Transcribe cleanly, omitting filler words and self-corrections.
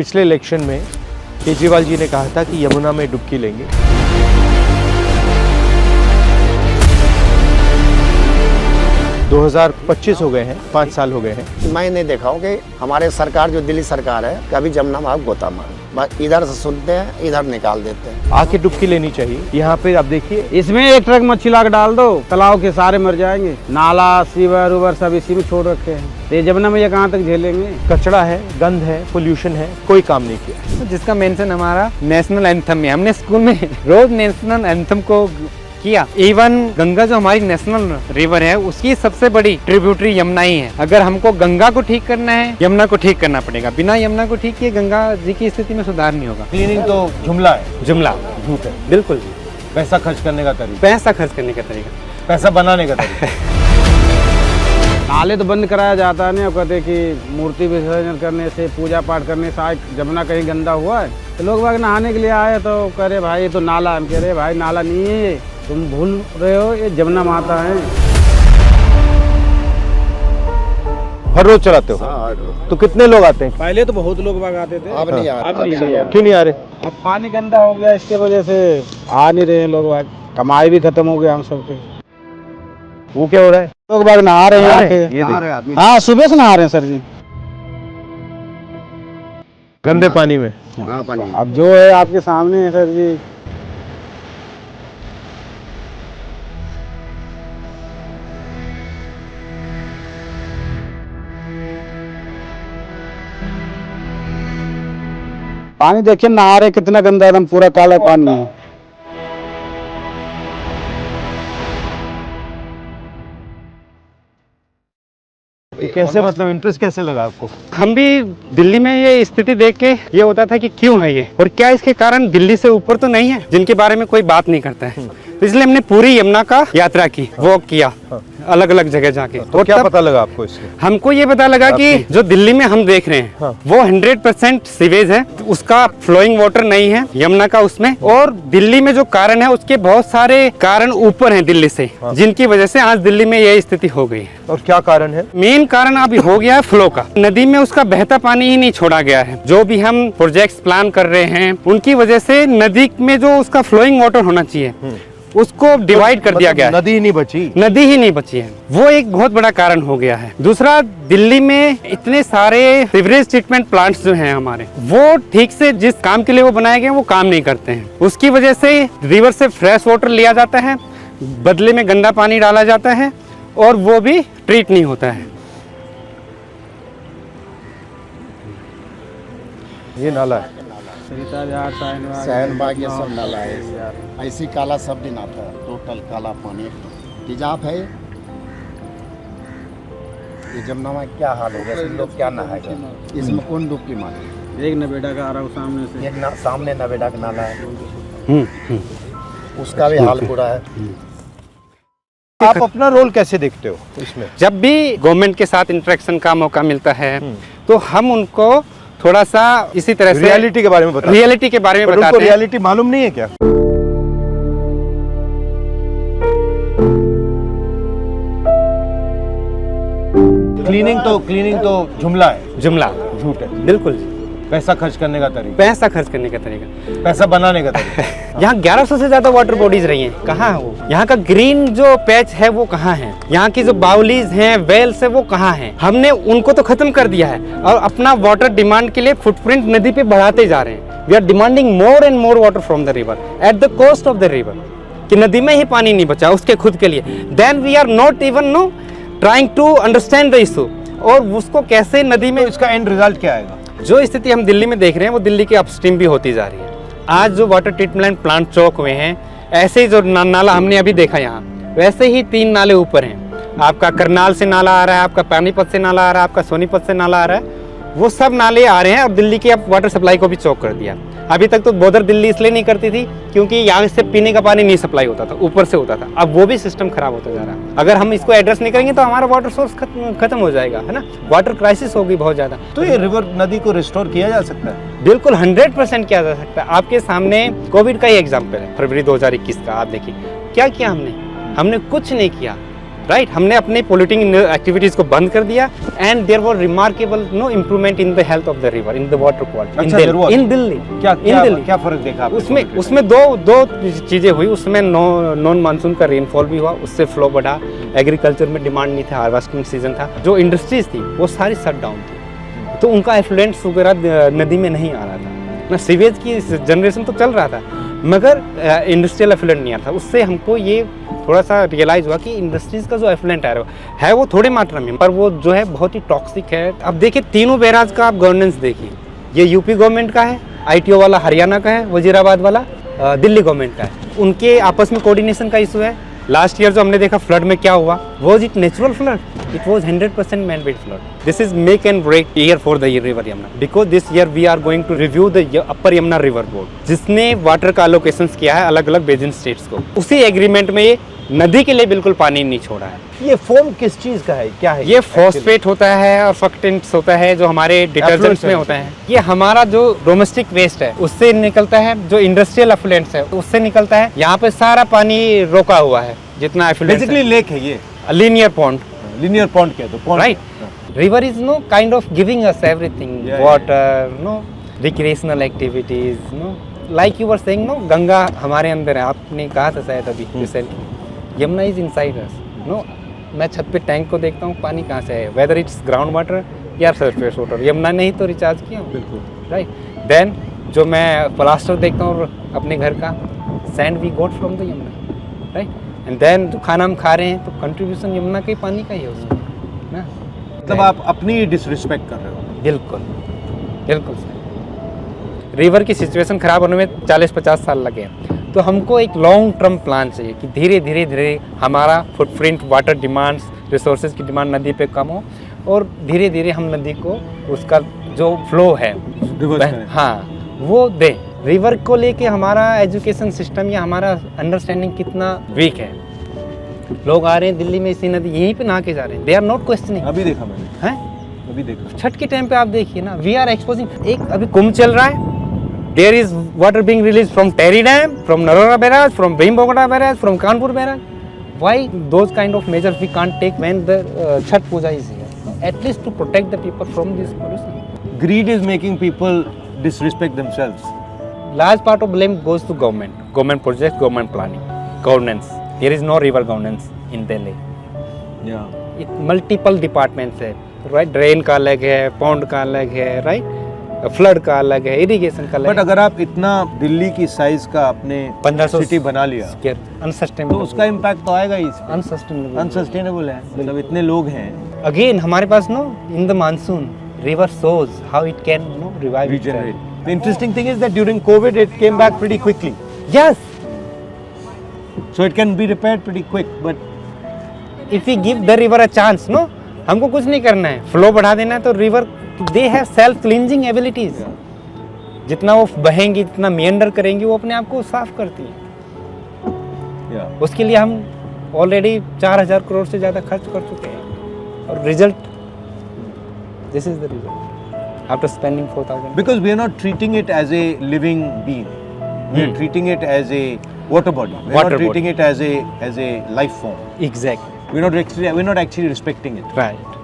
पिछले इलेक्शन में केजरीवाल जी ने कहा था कि यमुना में डुबकी लेंगे। दो 2025 हो गए हैं, 5 साल हो गए हैं। मैं नहीं देखा हूँ कि हमारे सरकार जो दिल्ली सरकार है कभी जमुना में आप गोता मार, बस इधर से सुनते हैं इधर निकाल देते हैं। आके डुबकी लेनी चाहिए। यहाँ पे आप देखिए, इसमें एक ट्रक मच्छी ला के डाल दो, तालाब के सारे मर जाएंगे। नाला सीवर उवर सब इसी में छोड़ रखे हैं, तो ये जमुना में ये कहाँ तक झेलेंगे। कचरा है, गंद है, पोल्यूशन है, कोई काम नहीं किया। जिसका मेंशन हमारा नेशनल एंथम में, हमने स्कूल में रोज नेशनल एंथम को किया। इवन गंगा जो हमारी नेशनल रिवर है उसकी सबसे बड़ी ट्रिब्यूटरी यमुना ही है। अगर हमको गंगा को ठीक करना है, यमुना को ठीक करना पड़ेगा। बिना यमुना को ठीक किए गंगा जी की स्थिति में सुधार नहीं होगा। क्लीनिंग तो जुमला है, जुमला झूठ है। बिल्कुल, पैसा खर्च करने का तरीका, पैसा खर्च करने का तरीका, पैसा बनाने का तरीका। नाले तो बंद कराया जाता है, नहीं कहते कि मूर्ति विसर्जन करने से, पूजा पाठ करने से जमुना कहीं गंदा हुआ है। तो लोग बाग नहाने के लिए आए तो कह रहे भाई ये तो नाला। हम कह रहे भाई नाला नहीं है ये, तुम भूल रहे हो, ये जमुना माता है। हर रोज चलाते हो? तो कितने लोग आते हैं? पहले तो बहुत लोग बाग आते थे, अब नहीं आ अब नहीं है। क्यों नहीं आ रहे? अब पानी गंदा हो गया, इसके वजह से आ नहीं रहे लोग बाग। कमाई भी खत्म हो गया हम सबके। वो क्या हो रहा है? लोग बाग नहा रहे हैं आके। ये देख, हाँ, सुबह से नहा रहे हैं सर जी। गंदे पानी में। अब जो है आपके सामने है सर जी। पानी देखिए, नहा रहे कितना गंदा, एकदम पूरा काला पानी है। कैसे, मतलब इंटरेस्ट कैसे लगा आपको? हम भी दिल्ली में ये स्थिति देख के ये होता था कि क्यों है ये, और क्या इसके कारण दिल्ली से ऊपर तो नहीं है जिनके बारे में कोई बात नहीं करता है। तो इसलिए हमने पूरी यमुना का यात्रा की, वॉक किया अलग अलग जगह जाके। तो क्या पता लगा आपको इससे? हमको ये पता लगा कि जो दिल्ली में हम देख रहे हैं वो 100% सीवेज है, उसका फ्लोइंग वाटर नहीं है यमुना का उसमें। और दिल्ली में जो कारण है उसके बहुत सारे कारण ऊपर हैं दिल्ली से, जिनकी वजह से आज दिल्ली में यह स्थिति हो गई है। और क्या कारण है? मेन कारण अभी हो गया है फ्लो का। नदी में उसका बहता पानी ही नहीं छोड़ा गया है। जो भी हम प्रोजेक्ट्स प्लान कर रहे हैं उनकी वजह से नदी में जो उसका फ्लोइंग वाटर होना चाहिए उसको डिवाइड कर दिया गया है। नदी ही नहीं बची, नदी ही नहीं बची है, वो एक बहुत बड़ा कारण हो गया है। दूसरा, दिल्ली में इतने सारे सीवरेज ट्रीटमेंट प्लांट्स जो हैं हमारे, वो ठीक से जिस काम के लिए वो बनाए गए वो काम नहीं करते हैं। उसकी वजह से रिवर से फ्रेश वाटर लिया जाता है, बदले में गंदा पानी डाला जाता है और वो भी ट्रीट नहीं होता है। ये नाला है। सहन बाग ये सब नाला है, ऐसी काला सब दिन आता है, टोटल काला पानी तेजाब है। ये जमुना में क्या हाल हो गया, लोग क्या नहाएगा, इसमें कौन डुबकी मारे। एक नवेड़ा का आ रहा है सामने से, एक सामने नवेड़ा का नाला है, उसका भी हाल बुरा है। आप अपना रोल कैसे देखते हो इसमें? जब भी गवर्नमेंट के साथ इंटरेक्शन का मौका मिलता है तो हम उनको थोड़ा सा इसी तरह से रियलिटी के बारे में बताते हैं। रियलिटी के बारे में बताते हैं। रियलिटी मालूम नहीं है क्या? क्लीनिंग तो जुमला है, जुमला झूठ है। बिल्कुल, पैसा खर्च करने का तरीका, पैसा खर्च करने का तरीका, पैसा बनाने का तरीका। यहाँ 1100 से ज्यादा वाटर बॉडीज रही हैं, कहाँ है वो? यहाँ का ग्रीन जो पैच है वो कहाँ है? यहाँ की जो बाउलीज हैं, वेल्स है, वो कहाँ है? हमने उनको तो खत्म कर दिया है और अपना वाटर डिमांड के लिए फुटप्रिंट नदी पे बढ़ाते जा रहे हैं। We are demanding more and more water from the river at the cost of the river, कि नदी में ही पानी नहीं बचा उसके खुद के लिए। Then we are not even no trying to understand the issue, और उसको कैसे नदी में, इसका एंड रिजल्ट क्या आएगा? जो स्थिति हम दिल्ली में देख रहे हैं वो दिल्ली के अपस्ट्रीम भी होती जा रही है। आज जो वाटर ट्रीटमेंट प्लांट चौक हुए हैं, ऐसे ही जो नाला हमने अभी देखा यहाँ, वैसे ही 3 नाले ऊपर हैं। आपका करनाल से नाला आ रहा है, आपका पानीपत से नाला आ रहा है, आपका सोनीपत से नाला आ रहा है, वो सब नाले आ रहे हैं और दिल्ली की अब वाटर सप्लाई को भी चौक कर दिया। अभी तक तो बॉर्डर दिल्ली इसलिए नहीं करती थी क्योंकि यहाँ से पीने का पानी नहीं सप्लाई होता था, ऊपर से होता था। अब वो भी सिस्टम खराब होता जा रहा है। अगर हम इसको एड्रेस नहीं करेंगे तो हमारा वाटर सोर्स खत्म हो जाएगा, है ना। वाटर क्राइसिस होगी बहुत ज़्यादा। तो ये रिवर नदी को रिस्टोर किया जा सकता है? बिल्कुल 100% किया जा सकता है। आपके सामने कोविड का ही एग्जाम्पल है, फरवरी 2021 का। आप देखिए क्या किया हमने कुछ नहीं किया। राइट हमने अपने पोल्यूटिंग एक्टिविटीज को बंद कर दिया and there was remarkable no improvement in the health of the river in the water quality in Delhi क्या फर्क देखा आपने? उसमें दो चीजें हुई। उसमें नॉन मानसून का रेनफॉल भी हुआ, उससे फ्लो बढ़ा, एग्रीकल्चर में डिमांड नहीं था, हार्वेस्टिंग सीजन था, जो इंडस्ट्रीज थी वो सारी शट डाउन थी, तो उनका एफ्लुएंट्स वगैरह नदी में नहीं आ रहा था ना, सीवेज की जनरेशन तो चल रहा था मगर इंडस्ट्रियल एफ्लुएंट नहीं आ रहा था। उससे हमको ये थोड़ा सा रियलाइज हुआ कि इंडस्ट्रीज का जो एफ्लुएंट है वो थोड़े मात्रा में, पर वो जो है बहुत ही टॉक्सिक है। अब देखिए तीनों बैराज का आप गवर्नेंस देखिए, ये यूपी गवर्नमेंट का है, आईटीओ वाला हरियाणा का है, वजीराबाद वाला दिल्ली गवर्नमेंट का है, उनके आपस में कोऑर्डिनेशन का इशू है। लास्ट ईयर जो हमने देखा फ्लड में क्या हुआ, was it natural flood? It was 100% man-made flood. This is make and break year for the river Yamuna. Because this year we are going to review the upper Yamuna river board, जिसने water का allocations किया है अलग अलग basin states को। उसी agreement में ये नदी के लिए बिल्कुल पानी नहीं छोड़ा है। ये फोम किस चीज का है, क्या है? ये फॉस्फेट होता है और फक्टेंट्स होता है जो हमारे डिटर्जेंट्स में होता है। ये हमारा जो डोमेस्टिक वेस्ट है उससे निकलता है, जो इंडस्ट्रियल एफ्लुएंट्स है उससे निकलता है। यहाँ पे सारा पानी रोका हुआ है जितना एफ्लुएंट्स। बेसिकली लेक है ये, लीनियर पॉन्ड। linear pond क्या है? तो pond Right. River is no kind of giving us everything. Yeah, water, no recreational activities, no. Like you were saying, no, Ganga हमारे अंदर है। आपने कहा था शायद अभी recently, Yamuna is inside us. No, मैं छत पे टैंक को देखता हूँ, पानी कहाँ से है, वेदर इट्स ग्राउंड वाटर या सरफेस वाटर। यमुना ने ही तो रिचार्ज किया। बिल्कुल राइट। देन जो मैं प्लास्टर देखता हूँ अपने घर का, sand we got from the Yamuna, right. And then जो खाना हम खा रहे हैं तो कंट्रीब्यूशन यमुना के पानी का ही है उसमें ना। मतलब आप अपनी डिसरिस्पेक्ट कर रहे हो। बिल्कुल बिल्कुल सर। रिवर की सिचुएशन खराब होने में 40-50 साल लगे, तो हमको एक लॉन्ग टर्म प्लान चाहिए कि धीरे धीरे हमारा फुटप्रिंट, वाटर डिमांड्स, रिसोर्सेज की डिमांड नदी पे कम हो और धीरे धीरे हम नदी को उसका जो फ्लो है हाँ वो दें। रिवर को लेके हमारा एजुकेशन सिस्टम या हमारा अंडरस्टैंडिंग कितना वीक है। लोग आ रहे हैं दिल्ली में इसी नदी यहीं पे नहा के जा रहे हैं, दे आर नॉट क्वेश्चनिंग। अभी देखा मैंने, हैं अभी देखा छठ के टाइम पे आप देखिए ना, वी आर एक्सपोजिंग। एक अभी कुंभ चल रहा है, there is water being release from Tehri dam, from Narora barrage, from Bhimgoda barrage, from Kanpur barrage. Why those kind of measures we can't take when the Chhath Puja is here, at least to protect the people from this pollution. Greed is making people disrespect themselves. Large part of blame goes to government projects, government planning, governance. There is no river governance in Delhi. Yeah. It multiple departments है, right? Drain का अलग है, pond का अलग है, right? Flood का अलग है, irrigation का अलग है। बट अगर आप इतना दिल्ली की साइज का अपने 1500 सिटी बना लिया अनसस्टेनेबल, तो उसका इम्पैक्ट तो आएगा ही। अनसस्टेनेबल है, मतलब इतने लोग हैं। अगेन हमारे पास no in the monsoon river shows how it can revive Regenerate. itself. The interesting thing is that during COVID it came back pretty quickly. Yes. So it can be repaired pretty quick, but if we give the river a chance, no, हमको कुछ नहीं करना है, flow बढ़ा देना है, तो river they have self cleansing abilities. जितना वो बहेंगी, जितना मेंडर करेंगी, वो अपने आप को साफ करती है। उसके लिए हम ऑलरेडी 4000 करोड़ से ज़्यादा खर्च कर चुके हैं और result, this is the result after spending 4000। because we are not treating it as a living being, we are treating it as a water body. We are not treating it as a life form. Exactly. We're not actually respecting it. Right.